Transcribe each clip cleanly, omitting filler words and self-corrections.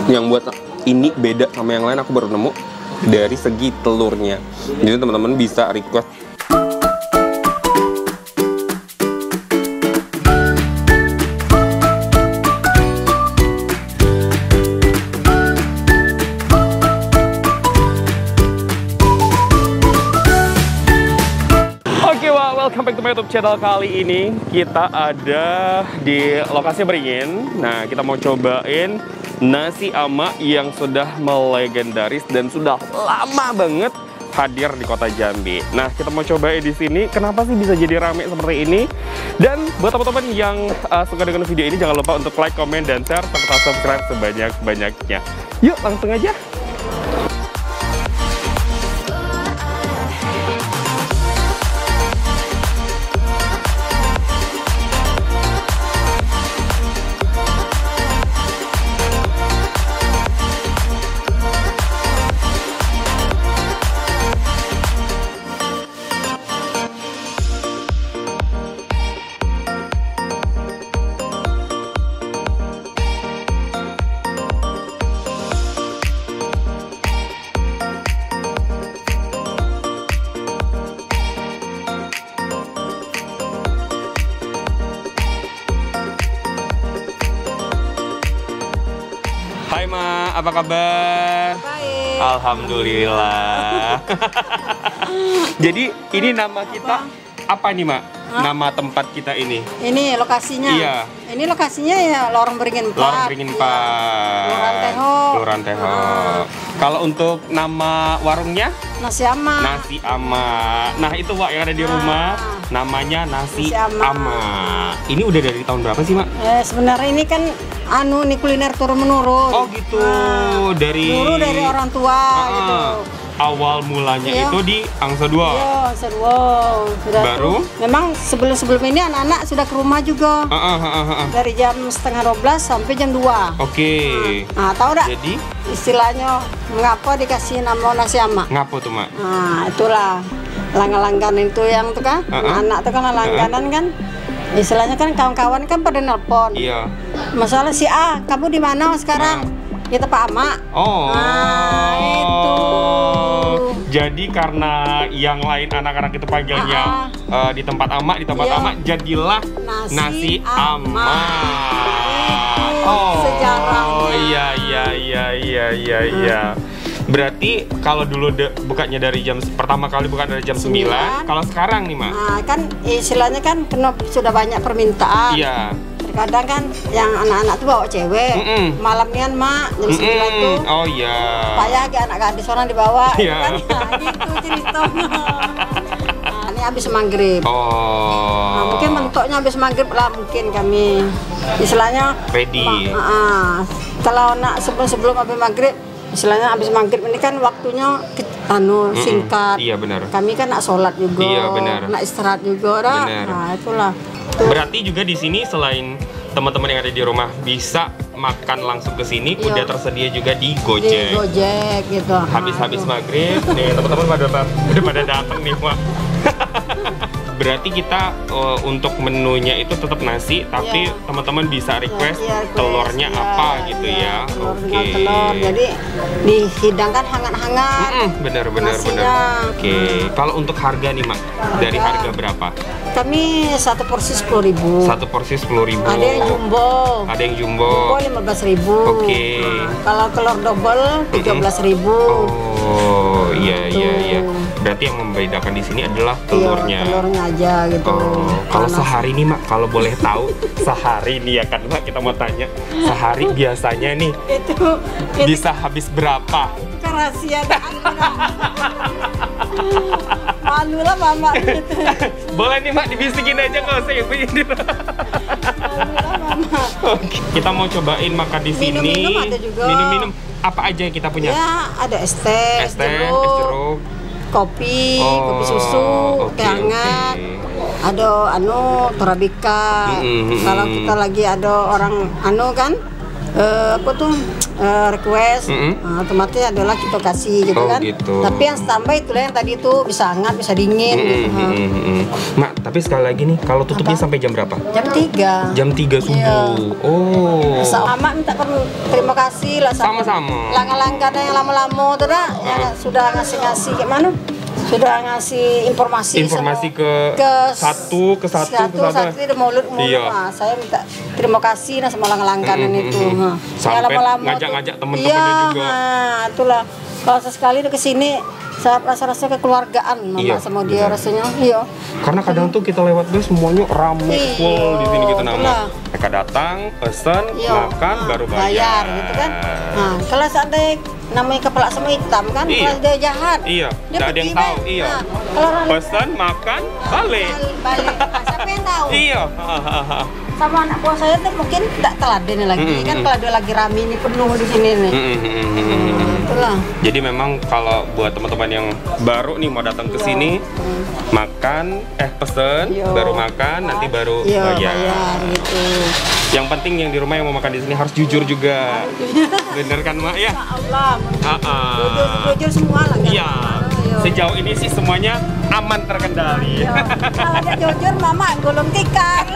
Yang buat ini beda sama yang lain, aku baru nemu dari segi telurnya. Jadi teman-teman bisa request. Welcome back to my YouTube channel. Kali ini kita ada di lokasi Beringin. Nah, kita mau cobain nasi ama yang sudah melegendaris dan sudah lama banget hadir di kota Jambi. Nah, kita mau cobain di sini. Kenapa sih bisa jadi rame seperti ini? Dan buat teman-teman yang suka dengan video ini, jangan lupa untuk like, comment, dan share serta subscribe sebanyak-banyaknya. Yuk, langsung aja. Hai Ma, apa kabar? Baik. Alhamdulillah. Jadi ini nama kita apa nih Ma? Nama tempat kita ini? Ini lokasinya? Iya. Ini lokasinya ya Lorong Beringin 4. Lorong Beringin 4. Kelurahan Teho. Kelurahan Teho. Kalau untuk nama warungnya? Nasi ama. Nasi ama. Nah itu Wak yang ada di rumah. Namanya Nasi ama. Ini udah dari tahun berapa sih Mak? Sebenarnya ini kan nih kuliner turun menurun. Oh gitu. Dari orang tua gitu. Awal mulanya itu di Angsa 2. Iya, Angsa 2. Sudah baru? Memang sebelum ini anak-anak sudah ke rumah juga. Dari jam setengah 12 sampai jam 2. Oke. Nah, tahu enggak? Jadi istilahnya mengapa dikasih nama nasi ama? Ngapa tuh Mak? Nah, itulah langganan itu yang tuh kan, anak tuh kan langganan kan. Istilahnya kan kawan-kawan kan pada nelpon. Iya. Masalah si A, kamu di mana sekarang? Kita Pak Ama. Oh. Nah, itu. Jadi karena yang lain anak-anak itu panggilnya di tempat Ama, Ama jadilah nasi ama. Itu sejarahnya. Oh iya. Berarti kalau dulu bukanya dari pertama kali bukan dari jam 9. Kalau sekarang nih, Mak? Nah, kan istilahnya kan sudah banyak permintaan. Iya. Terkadang kan yang anak-anak tuh bawa cewek. Malamnya Mak jam 9 tuh. Oh iya. Supaya anak gadis orang dibawa. Iya. Kan? Nah, gitu ceritanya. Nah, ini habis maghrib. Oh. Nah, mungkin bentuknya habis maghrib lah, mungkin kami istilahnya ready. Kalau nak sebelum habis maghrib, istilahnya habis maghrib ini kan waktunya singkat. Iya benar. Kami kan nak sholat juga. Iya benar. Nak istirahat juga. Nah itulah. Berarti juga di sini selain teman-teman yang ada di rumah bisa makan langsung ke sini, udah tersedia juga di Gojek. Di Gojek gitu. Habis nih teman-teman pada datang nih Mak. Berarti kita untuk menunya itu tetap nasi, tapi teman-teman bisa request telurnya apa gitu ya. Oke. Telur, jadi dihidangkan hangat-hangat. Bener. Oke. Kalau untuk harga nih Mak, dari harga berapa? Kami satu porsi 10.000. Satu porsi 10.000. Ada yang jumbo. Jumbo 15.000. Oke. Kalau telur double 13.000. Oh iya. Berarti yang membedakan di sini adalah telurnya. Iya, telurnya aja gitu. Oh, kalau sehari nih Mak, kalau boleh tahu sehari nih ya kan Mak, kita mau tanya sehari biasanya nih itu bisa habis berapa? Itu kan rahasia malu lah Mama gitu. Boleh nih Mak, dibisikin aja nggak usah yang begini. Mama. Oke. Kita mau cobain makan di sini. Minum-minum ada juga. Minum-minum apa aja kita punya? Ya, ada es teh, es jeruk, kopi susu, teh hangat. Ada torabika. Kalau kita lagi ada orang kan apa tuh request, otomatis adalah kita kasih gitu kan. Gitu. Tapi yang standby itulah yang tadi itu bisa hangat, bisa dingin gitu. Mak, tapi sekali lagi nih, kalau tutupnya sampai jam berapa? Jam 3. Jam 3 subuh. Iya. Oh. Sama minta terima kasih lah Sama-sama. langgan-langgan yang lama-lama tuh dah, yang sudah ngasih-ngasih gimana? Sudah ngasih informasi ke satu di mulut. Iya. Saya minta terima kasih nah sama langganan itu. Sampai ngajak-ngajak temen-temennya juga. Itulah kalau sesekali udah kesini saya rasa kekeluargaan mama sama dia rasanya. Iya. Karena kadang tuh kita lewat bus semuanya rame full di sini gitu nama. Mereka datang, pesen, makan, baru bayar gitu kan. Nah, kalau seandainya namanya kepala semua hitam kan, kalau dia jahat. Iya. Dia ada yang tahu. Iya. Nah, kalau pesan, makan, balik. Nah, siapa yang tahu? Iya. Sama anak buah saya tuh mungkin tidak teladan lagi kan kalau dia lagi rame ini penuh di sini nih. Itulah. Jadi memang kalau buat teman-teman yang baru nih mau datang ke sini makan pesen baru makan nanti baru bayar gitu. Yang penting yang di rumah yang mau makan di sini harus jujur juga. Bener kan Mak ya? Allah. Jujur semua lah kan. Iya. Sejauh ini sih semuanya aman terkendali. Kalau dia jujur mama gulung tikar.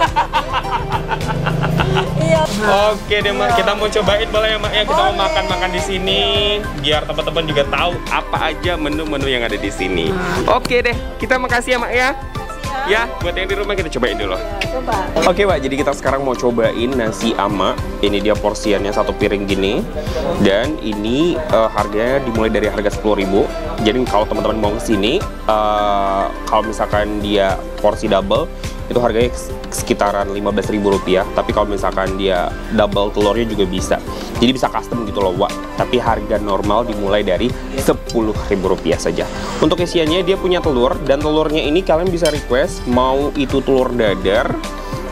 Iya. Oke deh Mak, kita mau cobain boleh ya Mak ya? Kita mau makan-makan di sini biar teman-teman juga tahu apa aja menu-menu yang ada di sini. Oke deh, kita makasih ya Mak ya. Ya, buat yang di rumah kita cobain dulu. Coba. Oke Pak, jadi kita sekarang mau cobain nasi ama. Ini dia porsiannya satu piring gini. Dan ini harganya dimulai dari harga 10.000. Jadi kalau teman-teman mau kesini, kalau misalkan dia porsi double, itu harganya sekitaran Rp15.000. Tapi kalau misalkan dia double telurnya juga bisa. Jadi bisa custom gitu loh Wak. Tapi harga normal dimulai dari Rp10.000 saja. Untuk isiannya dia punya telur. Dan telurnya ini kalian bisa request mau itu telur dadar,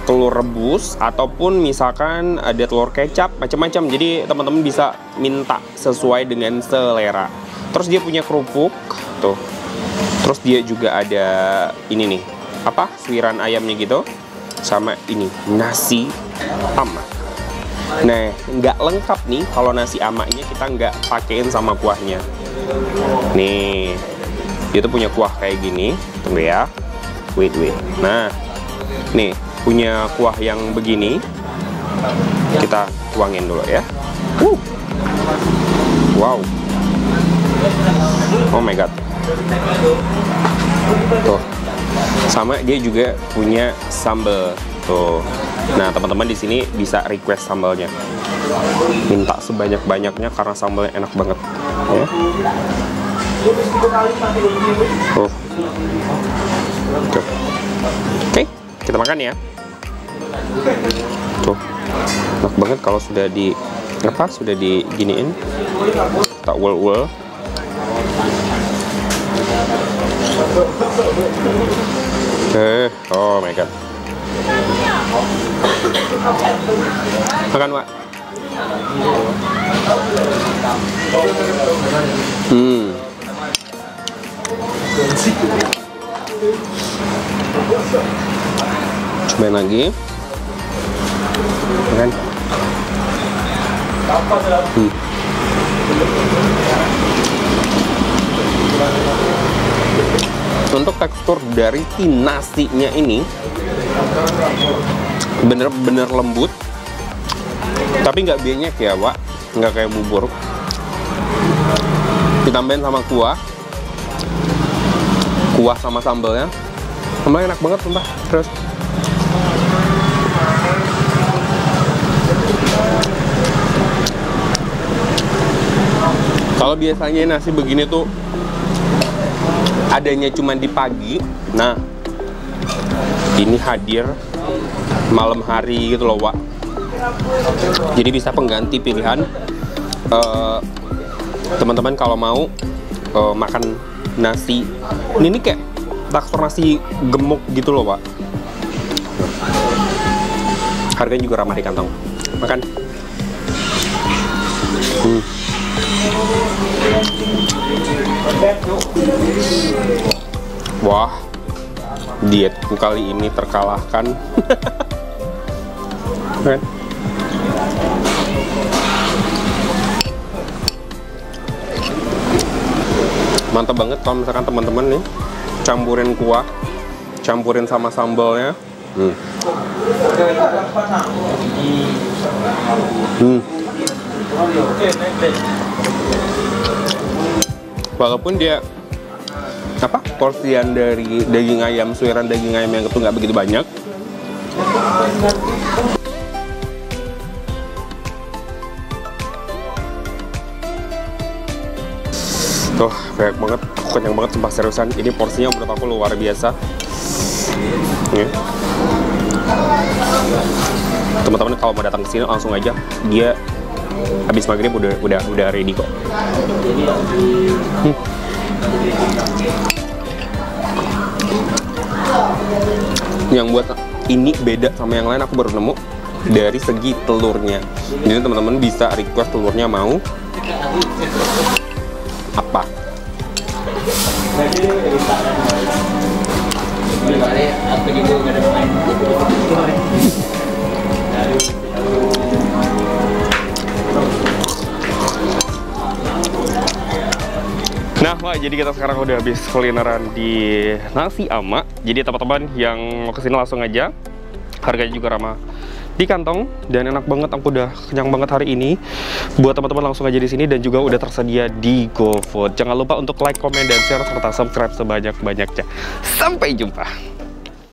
telur rebus, ataupun misalkan ada telur kecap, macam-macam. Jadi teman-teman bisa minta sesuai dengan selera. Terus dia punya kerupuk tuh. Terus dia juga ada ini nih, apa, suiran ayamnya gitu. Sama ini nasi ama. Nah, nggak lengkap nih kalau nasi amanya kita nggak pakein sama kuahnya. Nih, dia tuh punya kuah kayak gini. Tunggu ya. Wait. Nah, nih punya kuah yang begini. Kita tuangin dulu ya. Wow. Oh my god. Tuh. Sama dia juga punya sambal. Tuh. Nah, teman-teman di sini bisa request sambalnya. Minta sebanyak-banyaknya karena sambalnya enak banget. Ya. Tuh. Oke, kita makan ya. Tuh. Enak banget kalau sudah sudah diginiin. Tak ul-ul. Oh my god. Makan, Wak. Cobain lagi. Makan. Untuk tekstur dari nasinya ini bener-bener lembut, tapi nggak banyak ya Wak, nggak kayak bubur. Ditambahin sama kuah sama sambalnya enak banget sumpah. Terus kalau biasanya nasi begini tuh adanya cuma di pagi, nah ini hadir malam hari gitu loh Wak. Jadi bisa pengganti pilihan teman-teman kalau mau makan nasi. Ini kayak tekstur nasi gemuk gitu loh Wak. Harganya juga ramah di kantong. Makan. Wah, dietku kali ini terkalahkan. Mantap banget kalau misalkan teman-teman nih campurin kuah, campurin sama sambalnya. Walaupun dia porsian dari daging ayam, suiran daging ayam yang itu nggak begitu banyak, tuh banyak banget, kenyang banget sumpah seriusan. Ini porsinya menurut aku luar biasa. Teman-teman kalau mau datang ke sini langsung aja, dia habis maghrib udah ready kok. Yang buat ini beda sama yang lain aku baru nemu dari segi telurnya. Jadi teman-teman bisa request telurnya mau apa. Nah, Wak, jadi kita sekarang udah habis kulineran di Nasi Ama. Jadi teman-teman yang mau kesini langsung aja. Harganya juga ramah di kantong dan enak banget. Aku udah kenyang banget hari ini. Buat teman-teman langsung aja di sini dan juga udah tersedia di GoFood. Jangan lupa untuk like, komen, dan share serta subscribe sebanyak-banyaknya. Sampai jumpa.